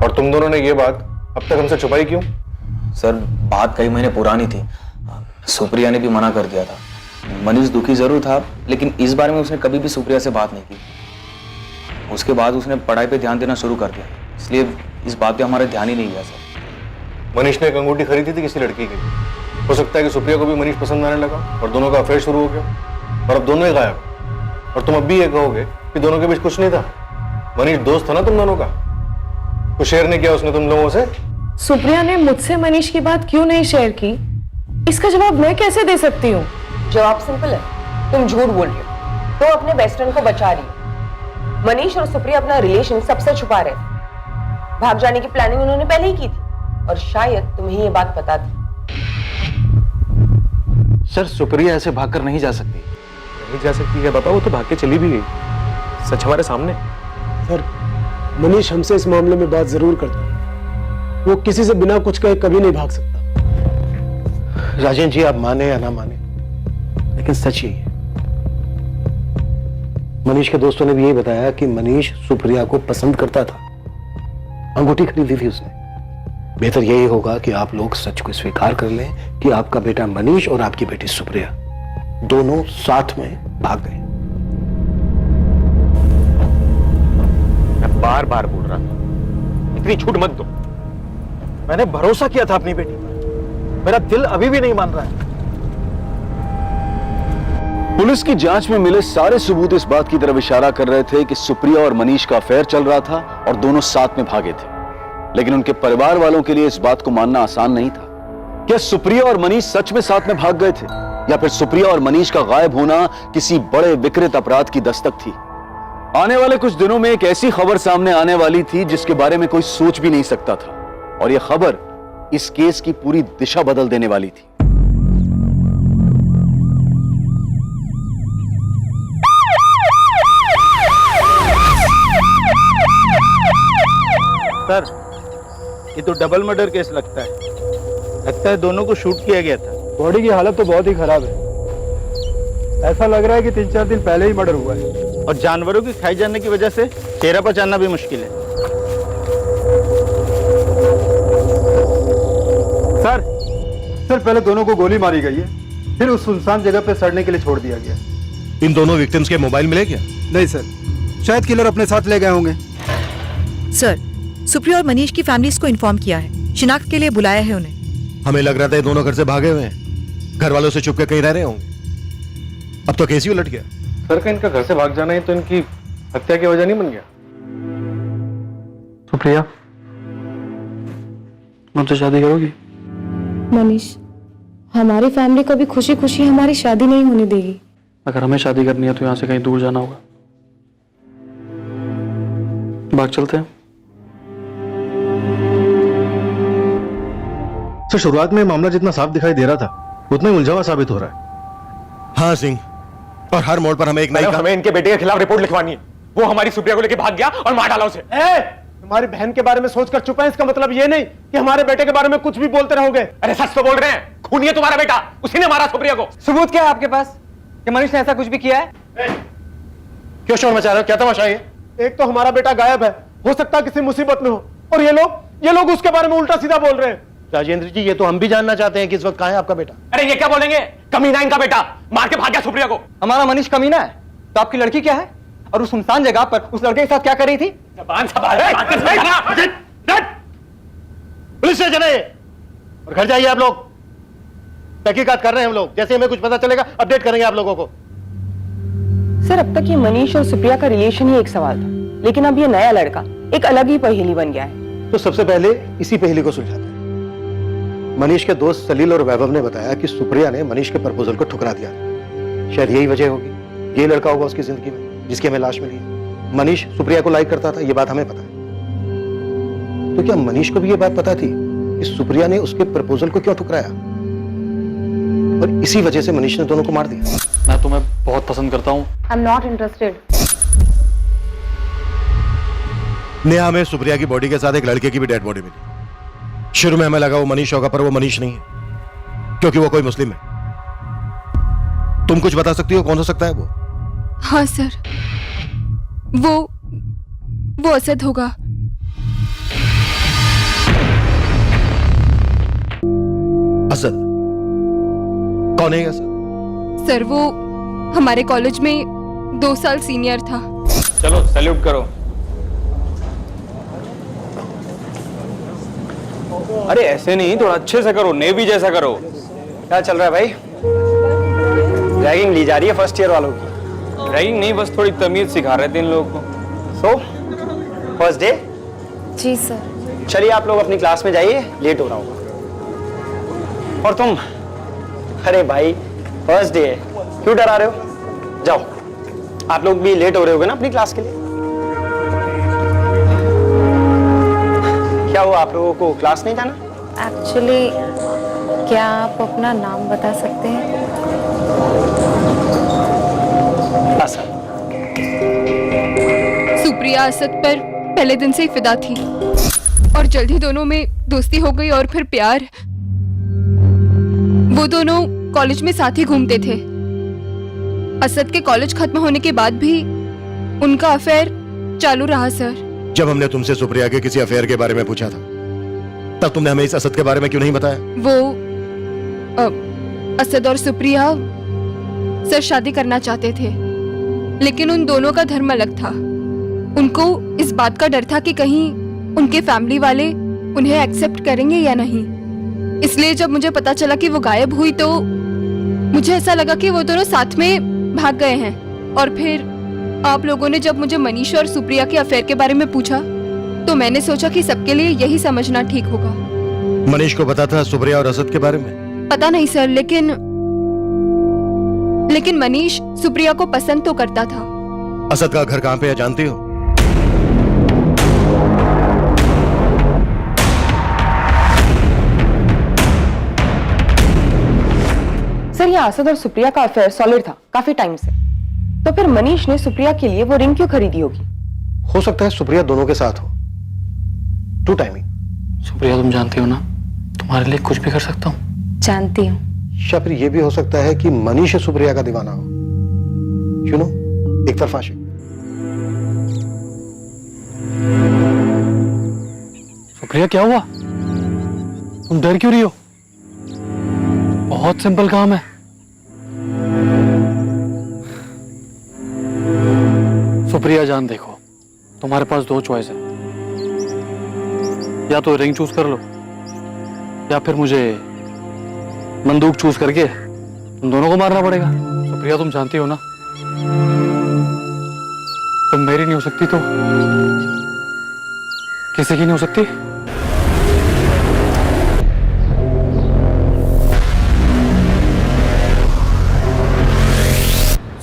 और तुम दोनों ने ये बात अब तक हमसे छुपाई क्यों? सर बात कई महीने पुरानी थी, सुप्रिया ने भी मना कर दिया था। मनीष दुखी जरूर था, लेकिन इस बारे में उसने कभी भी सुप्रिया से बात नहीं की। उसके बाद उसने पढ़ाई पे ध्यान देना शुरू कर दिया, इसलिए इस बात पे हमारा ध्यान ही नहीं गया सर। मनीष ने एक अंगूठी खरीदी थी किसी लड़की की, हो सकता है कि सुप्रिया को भी मनीष पसंद आने लगा और दोनों का अफेयर शुरू हो गया और अब दोनों ही गायब। और तुम अब भी ये कहोगे कि दोनों के बीच कुछ नहीं था? मनीष दोस्त था ना तुम दोनों का, कुछ शेयर नहीं किया उसने तुम लोगों से? सुप्रिया ने मुझसे मनीष की बात क्यों नहीं शेयर की, इसका जवाब मैं कैसे दे सकती हूँ? जवाब सिंपल है, तुम झूठ बोल रही हो, तुम अपने बेस्ट फ्रेंड को बचा रही हो। मनीष और सुप्रिया अपना रिलेशन सबसे छुपा रहे थे। भाग जाने की प्लानिंग उन्होंने पहले ही की थी और शायद तुम्हें ये बात पता थी। सर सुप्रिया ऐसे भागकर नहीं जा सकती। नहीं जा सकती है बाबा, वो तो भाग के चली भी गई, सच हमारे सामने। सर मनीष हमसे इस मामले में बात जरूर करता है, वो किसी से बिना कुछ कहे कभी नहीं भाग सकता। राजेंद्र जी, आप माने या ना माने, लेकिन सच यही है। मनीष के दोस्तों ने भी यही बताया कि मनीष सुप्रिया को पसंद करता था, अंगूठी खरीदी थी उसने। बेहतर यही होगा कि आप लोग सच को स्वीकार कर लें कि आपका बेटा मनीष और आपकी बेटी सुप्रिया दोनों साथ में भाग गए। मैं बार बार बोल रहा था इतनी छूट मत दो। मैंने भरोसा किया था अपनी बेटी पर, मेरा दिल अभी भी नहीं मान रहा है। पुलिस की जांच में मिले सारे सबूत इस बात की तरफ इशारा कर रहे थे कि सुप्रिया और मनीष का अफेयर चल रहा था और दोनों साथ में भागे थे। लेकिन उनके परिवार वालों के लिए इस बात को मानना आसान नहीं था। क्या सुप्रिया और मनीष सच में साथ में भाग गए थे, या फिर सुप्रिया और मनीष का गायब होना किसी बड़े विकृत अपराध की दस्तक थी? आने वाले कुछ दिनों में एक ऐसी खबर सामने आने वाली थी जिसके बारे में कोई सोच भी नहीं सकता था, और यह खबर इस केस की पूरी दिशा बदल देने वाली थी। सर, ये तो डबल मर्डर केस लगता है दोनों को शूट किया गया था। बॉडी की हालत तो बहुत ही खराब है। ऐसा लग रहा है कि 3-4 दिन पहले ही मर्डर हुआ है। और जानवरों की खाई जाने की वजह से चेहरा पहचानना भी मुश्किल है। सर पहले दोनों को गोली मारी गई है, फिर उस सुनसान जगह पे सड़ने के लिए छोड़ दिया गया। इन दोनों विक्टिम्स के मोबाइल मिले क्या? नहीं सर, शायद किलर अपने साथ ले गए होंगे। सर, सुप्रिया और मनीष की फैमिलीज को इन्फॉर्म किया है, शिनाख्त के लिए बुलाया है उन्हें। हमें लग रहा था ये दोनों घर से भागे हुए हैं, घर वालों से छुप के कहीं रह रहे होंगे। अब तो केस ही उलट गया। सर का इनका घर से भाग जाना ही तो इनकी हत्या की वजह नहीं बन गया? सुप्रिया, मुझसे शादी करोगी? मनीष, हमारी फैमिली कभी खुशी खुशी हमारी शादी नहीं होने देगी। अगर हमें शादी करनी है तो यहाँ से कहीं दूर जाना होगा। भाग चलते हैं। तो शुरुआत में मामला जितना साफ दिखाई दे रहा था उतना ही उलझा साबित हो रहा है। हाँ सिंह, और हर मोड़ पर हमें एक नई हमें इनके बेटे के खिलाफ रिपोर्ट लिखवानी है। वो हमारी सुप्रिया को लेके भाग गया और मार डाला उसे। हमारी बहन के बारे में सोचकर चुप है, इसका मतलब ये नहीं कि हमारे बेटे के बारे में कुछ भी बोलते रहोगे। अरे सच तो बोल रहे हैं, खूनी है तुम्हारा बेटा, उसी ने मारा सुप्रिया को। सबूत क्या है आपके पास कि मनीष ने ऐसा कुछ भी किया है? क्यों शोर मचा रहे हो? क्या तमाशा है? एक तो हमारा बेटा गायब है, हो सकता है किसी मुसीबत में हो, और ये लोग उसके बारे में उल्टा सीधा बोल रहे हैं। राजेंद्र जी, ये तो हम भी जानना चाहते हैं कि इस वक्त कहां है आपका बेटा। अरे ये क्या बोलेंगे, कमीना इनका बेटा, मार के भाग गया सुप्रिया को। हमारा मनीष कमीना है तो आपकी लड़की क्या है, और उस सुनसान जगह पर उस लड़के के साथ क्या कर रही थी? जबान संभाल। पुलिस स्टेशन है और घर जाइए आप लोग। तहकीकात कर रहे हैं हम लोग, जैसे हमें कुछ पता चलेगा अपडेट करेंगे आप लोगों को। सर, अब तक ये मनीष और सुप्रिया का रिलेशन ही एक सवाल था, लेकिन अब ये नया लड़का एक अलग ही पहेली बन गया है। तो सबसे पहले इसी पहेली को सुलझाते हैं। मनीष के दोस्त सलील और वैभव ने बताया कि सुप्रिया ने मनीष के प्रपोजल को ठुकरा दिया। शायद यही वजह होगी, यही लड़का होगा उसकी जिंदगी में जिसकी हमें लाश मिली है। मनीष सुप्रिया को लाइक करता था, ये बात हमें पता है। तो क्या मनीष को भी ये बात पता थी कि सुप्रिया ने उसके प्रपोजल को क्यों ठुकराया, और इसी वजह से मनीष ने दोनों को मार दिया? मैं तुम्हें बहुत पसंद करता हूँ। I am not interested. Neha में सुप्रिया की बॉडी के साथ एक लड़के की भी डेड बॉडी मिली। शुरू में हमें लगा वो मनीष होगा, पर वो मनीष नहीं है, क्योंकि वो कोई मुस्लिम है। तुम कुछ बता सकती हो कौन हो सकता है वो? हाँ सर, वो असद होगा। असद? कौन है असद? सर, वो हमारे कॉलेज में 2 साल सीनियर था। चलो सैल्यूट करो। अरे ऐसे नहीं, थोड़ा अच्छे से करो, नेवी जैसा करो। क्या चल रहा है भाई? रैगिंग ली जा रही है फर्स्ट ईयर वालों की? रैगिंग नहीं, बस थोड़ी तमीज सिखा रहे थे इन लोगों को। So first day? जी सर। चलिए आप लोग अपनी क्लास में जाइए, लेट हो रहा होगा। और तुम? अरे भाई फर्स्ट डे है, क्यों डरा रहे हो? जाओ, आप लोग भी लेट हो रहे होगे ना अपनी क्लास के लिए। क्या हुआ, आप लोगों को क्लास नहीं जाना? एक्चुअली क्या आप अपना नाम बता सकते हैं? सुप्रिया असद पर पहले दिन से ही फिदा थी, और जल्दी दोनों में दोस्ती हो गई और फिर प्यार। वो दोनों कॉलेज में साथ ही घूमते थे। असद के कॉलेज खत्म होने के बाद भी उनका अफेयर चालू रहा सर। जब हमने तुमसे सुप्रिया के किसी अफेयर के बारे में पूछा था तब तुमने हमें इस असद के बारे में क्यों नहीं बताया? वो असद और सुप्रिया सर शादी करना चाहते थे, लेकिन उन दोनों का धर्म अलग था। उनको इस बात का डर था कि कहीं उनके फैमिली वाले उन्हें एक्सेप्ट करेंगे या नहीं। इसलिए जब मुझे पता चला कि वो गायब हुई तो मुझे ऐसा लगा कि वो दोनों साथ में भाग गए हैं। और फिर आप लोगों ने जब मुझे मनीष और सुप्रिया के अफेयर के बारे में पूछा तो मैंने सोचा कि सबके लिए यही समझना ठीक होगा। मनीष को पता था सुप्रिया और असद के बारे में? पता नहीं सर, लेकिन मनीष सुप्रिया को पसंद तो करता था। असद का घर कहां पे है जानती हो? सर, ये असद और सुप्रिया का अफेयर सॉलिड था काफी टाइम से, तो फिर मनीष ने सुप्रिया के लिए वो रिंग क्यों खरीदी होगी? हो सकता है सुप्रिया दोनों के साथ हो। To timing. सुप्रिया, तुम जानती हो ना, तुम्हारे लिए कुछ भी कर सकता हूँ। जानती हूँ। या फिर यह भी हो सकता है कि मनीष सुप्रिया का दीवाना हो, यू नो, एक तरफा आशिक। सुप्रिया, क्या हुआ? तुम डर क्यों रही हो? बहुत सिंपल काम है। सुप्रिया जान, देखो, तुम्हारे पास दो चॉइस है, या तो रिंग चूज कर लो या फिर मुझे बंदूक चूज करके तुम दोनों को मारना पड़ेगा। सुप्रिया, तुम जानती हो ना, तुम मेरी नहीं हो सकती तो किसी की नहीं हो सकती।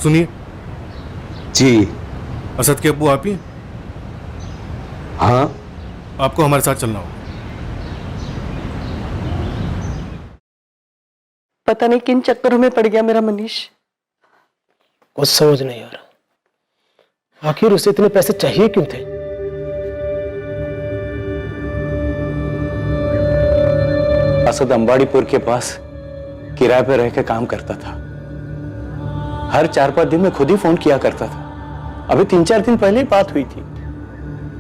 सुनिए जी। असद के अब्बू आप ही? हाँ। आपको हमारे साथ चलना होगा। पता नहीं किन चक्करों में पड़ गया मेरा मनीष। कुछ समझ नहीं आ रहा, आखिर उसे इतने पैसे चाहिए क्यों थे? असद अंबाड़ीपुर के पास किराए पे रह के काम करता था। हर 4-5 दिन में खुद ही फोन किया करता था। अभी 3-4 दिन पहले ही बात हुई थी,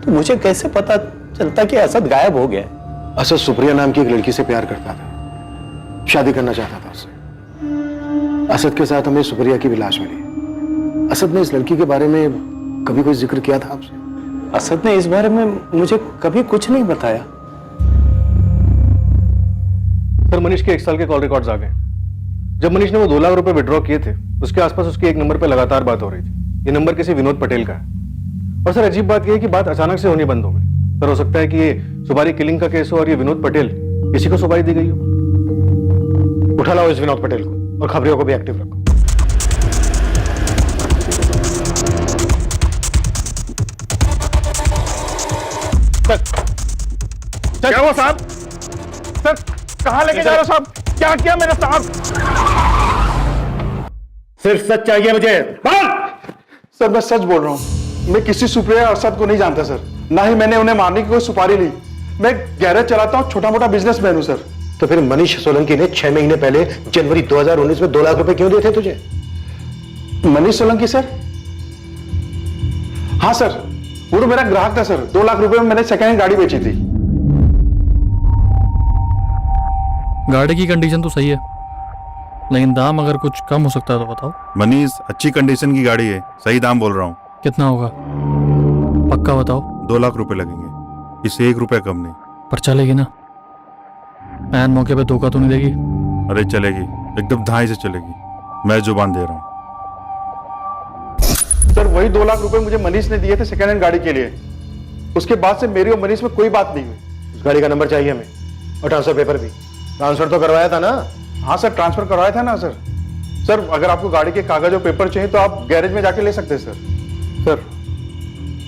तो मुझे कैसे पता चलता कि असद गायब हो गया? असद सुप्रिया नाम की एक लड़की से प्यार करता था, शादी करना चाहता था उससे। असद के साथ हमें सुप्रिया की भी लाश मिली। असद ने इस लड़की के बारे में कभी कोई जिक्र किया था आपसे? असद ने इस बारे में मुझे कभी कुछ नहीं बताया। सर, मनीष के 1 साल के कॉल रिकॉर्ड्स आ गए। जब मनीष ने वो 2 लाख रुपए विड्रॉ किए थे, उसके आसपास उसके एक नंबर पे लगातार बात हो रही थी। ये नंबर किसी विनोद पटेल का है। और सर, अजीब बात यह है कि बात अचानक से होनी बंद हो गई। सर, हो सकता है कि ये सुपारी किलिंग का केस हो और ये विनोद पटेल, किसी को सुपारी दी गई हो। उठा लाओ इस विनोद पटेल को और खबरियों को भी एक्टिव रखो। क्या हुआ साहब? सर, कहां लेके जा रहे हो साहब? क्या किया मेरे साहब? सिर्फ सच चाहिए मुझे। बोल! सर, मैं सच बोल रहा हूं। मैं किसी सुप्रिया और असद को नहीं जानता सर, ना ही मैंने उन्हें मारने की कोई सुपारी ली। मैं गैरेज चलाता हूं, छोटा मोटा बिजनेसमैन हूं सर। तो फिर मनीष सोलंकी ने 6 महीने पहले जनवरी 2019 में 2 लाख रुपए क्यों दिए थे तुझे? मनीष सोलंकी सर? हाँ सर, वो तो मेरा ग्राहक था सर। 2 लाख रुपए में मैंने सेकेंड हैंड गाड़ी बेची थी। गाड़ी की कंडीशन तो सही है, लेकिन दाम अगर कुछ कम हो सकता है तो बताओ। मनीष, अच्छी कंडीशन की गाड़ी है, सही दाम बोल रहा हूँ। कितना होगा पक्का बताओ। 2 लाख रुपए लगेंगे, इससे 1 रुपया कम नहीं। पर चलेगी ना? ऐन मौके पे धोखा तो नहीं देगी? अरे चलेगी, एकदम धाई से चलेगी, मैं जुबान दे रहा हूँ। सर, वही 2 लाख रुपए मुझे मनीष ने दिए थे सेकेंड हैंड गाड़ी के लिए। उसके बाद से मेरी और मनीष में कोई बात नहीं हुई। उस गाड़ी का नंबर चाहिए हमें और ट्रांसफर पेपर भी। ट्रांसफर तो करवाया था ना? हाँ सर, ट्रांसफर करवाया था ना सर। सर, अगर आपको गाड़ी के कागज और पेपर चाहिए तो आप गैरेज में जाके ले सकते हैं सर। सर,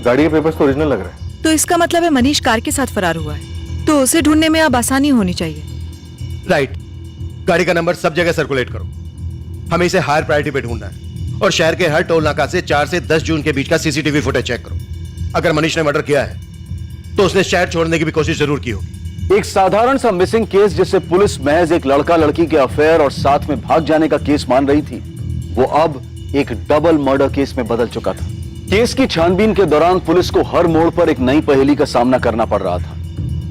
गाड़ी के पेपर्स तो ओरिजिनल लग रहे हैं। तो इसका मतलब है मनीष कार के साथ फरार हुआ है, तो उसे ढूंढने में अब आसानी होनी चाहिए। राइट। गाड़ी का नंबर सब जगह सर्कुलेट करो। हमें इसे हायर प्रायोरिटी पे ढूंढना है और शहर के हर टोल नाका से 4 से 10 जून के बीच का सीसीटीवी फुटेज चेक करो। अगर मनीष ने मर्डर किया है तो उसने शहर छोड़ने की भी कोशिश जरूर की होगी। एक साधारण सा मिसिंग केस जिसे पुलिस महज एक लड़का लड़की के अफेयर और साथ में भाग जाने का केस मान रही थी, वो अब एक डबल मर्डर केस में बदल चुका था। केस की छानबीन के दौरान पुलिस को हर मोड़ पर एक नई पहेली का सामना करना पड़ रहा था।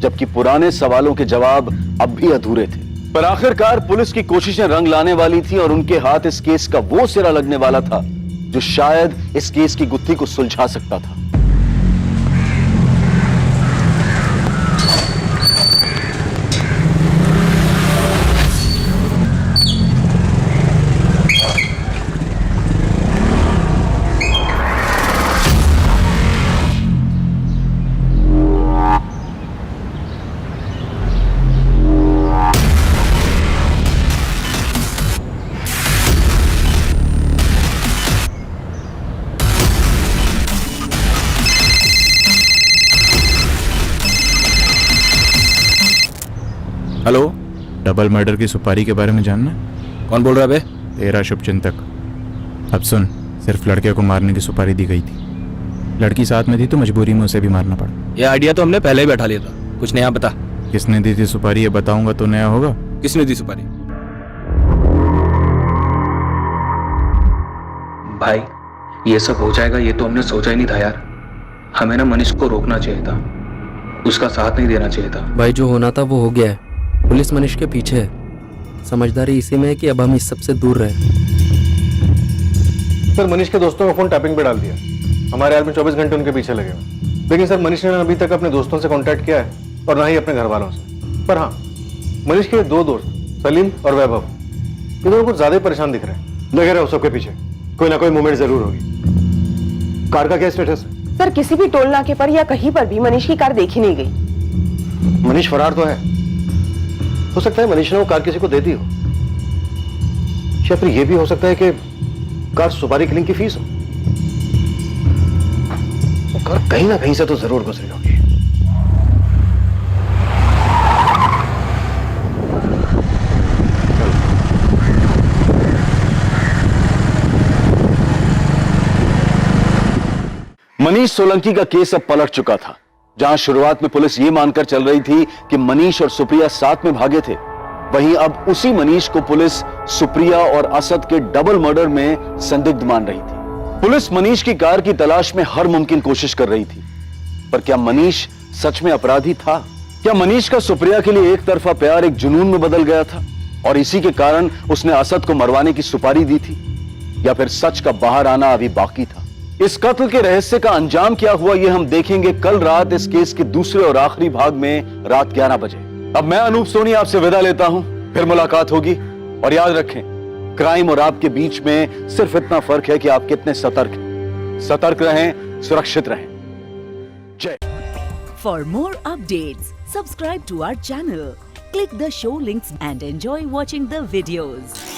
जबकि पुराने सवालों के जवाब अब भी अधूरे थे। पर आखिरकार पुलिस की कोशिशें रंग लाने वाली थी और उनके हाथ इस केस का वो सिरा लगने वाला था जो शायद इस केस की गुत्थी को सुलझा सकता था। हेलो, डबल मर्डर की सुपारी के बारे में जानना? कौन बोल रहा है बे? तेरा शुभचिंतक। अब सुन, सिर्फ लड़के को मारने की सुपारी दी गई थी। लड़की साथ में थी तो मजबूरी में उसे भी मारना पड़ा। ये आइडिया तो हमने पहले ही बैठा लिया था। कुछ नया बता। किसने दी थी सुपारी ये बताऊंगा तो नया होगा। किसने दी सुपारी? भाई ये सब हो जाएगा ये तो हमने सोचा ही नहीं था यार। हमें ना मनीष को रोकना चाहिए था, उसका साथ नहीं देना चाहिए था। भाई जो होना था वो हो गया है। पुलिस मनीष के पीछे है। समझदारी इसी में है कि अब हम इस सबसे दूर रहे। सर मनीष के दोस्तों का फोन टैपिंग पे डाल दिया। हमारे आदमी 24 घंटे उनके पीछे लगे हुए। लेकिन सर मनीष ने अभी तक अपने दोस्तों से कांटेक्ट किया है और ना ही अपने घर वालों से। पर हाँ, मनीष के दो दोस्त सलीम और वैभव, ये दोनों कुछ ज्यादा ही परेशान दिख रहे हैं। लगे रहे सबके पीछे कोई ना कोई मूवमेंट जरूर होगी। कार का क्या स्टेटस है? सर किसी भी टोल नाके पर या कहीं पर भी मनीष की कार देखी नहीं गई। मनीष फरार तो है, हो सकता है मनीष ने वो कार किसी को दे दी हो, या फिर यह भी हो सकता है कि कार सुपारी किलिंग की फीस हो। वो कार कहीं ना कहीं से तो जरूर गुजरी होगी। मनीष सोलंकी का केस अब पलट चुका था। जहां शुरुआत में पुलिस ये मानकर चल रही थी कि मनीष और सुप्रिया साथ में भागे थे, वहीं अब उसी मनीष को पुलिस सुप्रिया और असद के डबल मर्डर में संदिग्ध मान रही थी। पुलिस मनीष की कार की तलाश में हर मुमकिन कोशिश कर रही थी, पर क्या मनीष सच में अपराधी था? क्या मनीष का सुप्रिया के लिए एक तरफा प्यार एक जुनून में बदल गया था और इसी के कारण उसने असद को मरवाने की सुपारी दी थी? या फिर सच का बाहर आना अभी बाकी था? इस कत्ल के रहस्य का अंजाम क्या हुआ ये हम देखेंगे कल रात इस केस के दूसरे और आखिरी भाग में रात 11 बजे। अब मैं अनूप सोनी आपसे विदा लेता हूं, फिर मुलाकात होगी। और याद रखें, क्राइम और आपके बीच में सिर्फ इतना फर्क है कि आप कितने सतर्क हैं। सतर्क रहें, सुरक्षित रहें। जय। For more updates subscribe to our channel, click the show links and enjoy watching the videos.